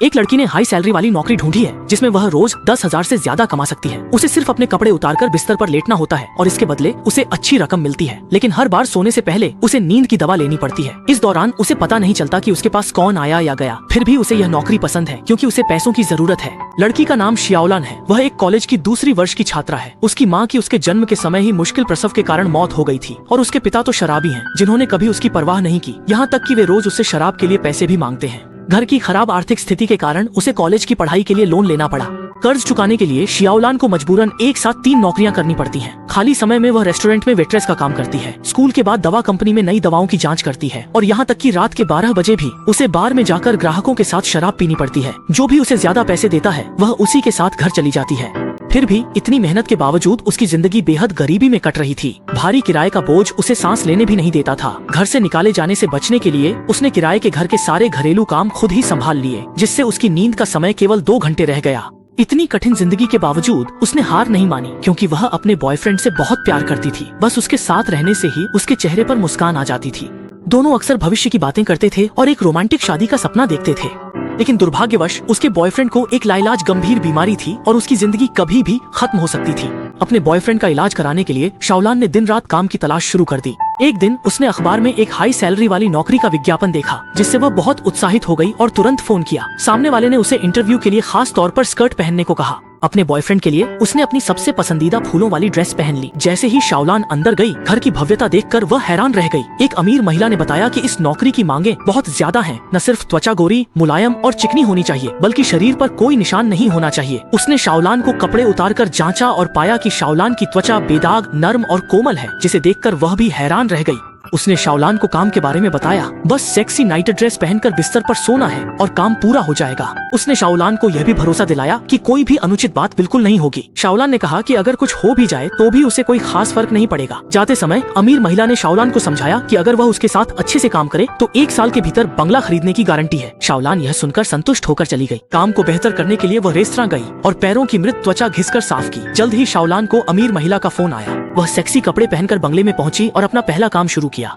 एक लड़की ने हाई सैलरी वाली नौकरी ढूंढी है जिसमें वह रोज 10,000 से ज्यादा कमा सकती है। उसे सिर्फ अपने कपड़े उतारकर बिस्तर पर लेटना होता है और इसके बदले उसे अच्छी रकम मिलती है, लेकिन हर बार सोने से पहले उसे नींद की दवा लेनी पड़ती है। इस दौरान उसे पता नहीं चलता कि उसके पास कौन आया या गया। फिर भी उसे यह नौकरी पसंद है क्योंकि उसे पैसों की जरूरत है। लड़की का नाम शियाओलान है। वह एक कॉलेज की दूसरी वर्ष की छात्रा है। उसकी माँ की उसके जन्म के समय ही मुश्किल प्रसव के कारण मौत हो गई थी और उसके पिता तो शराबी हैं, जिन्होंने कभी उसकी परवाह नहीं की, यहाँ तक कि वे रोज उससे शराब के लिए पैसे भी मांगते हैं। घर की खराब आर्थिक स्थिति के कारण उसे कॉलेज की पढ़ाई के लिए लोन लेना पड़ा। कर्ज चुकाने के लिए शियाओलान को मजबूरन एक साथ 3 नौकरियां करनी पड़ती हैं। खाली समय में वह रेस्टोरेंट में वेट्रेस का काम करती है, स्कूल के बाद दवा कंपनी में नई दवाओं की जांच करती है और यहाँ तक कि रात के 12 बजे भी उसे बार में जाकर ग्राहकों के साथ शराब पीनी पड़ती है। जो भी उसे ज्यादा पैसे देता है वह उसी के साथ घर चली जाती है। फिर भी इतनी मेहनत के बावजूद उसकी जिंदगी बेहद गरीबी में कट रही थी। भारी किराए का बोझ उसे सांस लेने भी नहीं देता था। घर से निकाले जाने से बचने के लिए उसने किराए के घर के सारे घरेलू काम खुद ही संभाल लिए, जिससे उसकी नींद का समय केवल 2 घंटे रह गया। इतनी कठिन जिंदगी के बावजूद उसने हार नहीं मानी, क्योंकि वह अपने बॉयफ्रेंड से बहुत प्यार करती थी। बस उसके साथ रहने से ही उसके चेहरे पर मुस्कान आ जाती थी। दोनों अक्सर भविष्य की बातें करते थे और एक रोमांटिक शादी का सपना देखते थे, लेकिन दुर्भाग्यवश उसके बॉयफ्रेंड को एक लाइलाज गंभीर बीमारी थी और उसकी जिंदगी कभी भी खत्म हो सकती थी। अपने बॉयफ्रेंड का इलाज कराने के लिए शाओलान ने दिन रात काम की तलाश शुरू कर दी। एक दिन उसने अखबार में एक हाई सैलरी वाली नौकरी का विज्ञापन देखा, जिससे वह बहुत उत्साहित हो गई और तुरंत फोन किया। सामने वाले ने उसे इंटरव्यू के लिए खास तौर पर स्कर्ट पहनने को कहा। अपने बॉयफ्रेंड के लिए उसने अपनी सबसे पसंदीदा फूलों वाली ड्रेस पहन ली। जैसे ही शाओलान अंदर गई, घर की भव्यता देखकर वह हैरान रह गई। एक अमीर महिला ने बताया कि इस नौकरी की मांगें बहुत ज्यादा हैं। न सिर्फ त्वचा गोरी, मुलायम और चिकनी होनी चाहिए, बल्कि शरीर पर कोई निशान नहीं होना चाहिए। उसने शाओलान को कपड़े उतारकर जांचा और पाया कि शाओलान की त्वचा बेदाग, नर्म और कोमल है, जिसे देखकर वह भी हैरान रह गई। उसने शाओलान को काम के बारे में बताया। बस सेक्सी नाइट ड्रेस पहनकर बिस्तर पर सोना है और काम पूरा हो जाएगा। उसने शाओलान को यह भी भरोसा दिलाया कि कोई भी अनुचित बात बिल्कुल नहीं होगी। शाओलान ने कहा कि अगर कुछ हो भी जाए तो भी उसे कोई खास फर्क नहीं पड़ेगा। जाते समय अमीर महिला ने शाओलान को समझाया कि अगर वह उसके साथ अच्छे से काम करे तो 1 साल के भीतर बंगला खरीदने की गारंटी है। शाओलान यह सुनकर संतुष्ट होकर चली गई। काम को बेहतर करने के लिए वह रेस्तरां गई और पैरों की मृत त्वचा घिसकर साफ की। जल्द ही शाओलान को अमीर महिला का फोन आया। वह सेक्सी कपड़े पहनकर बंगले में पहुंची और अपना पहला काम शुरू किया।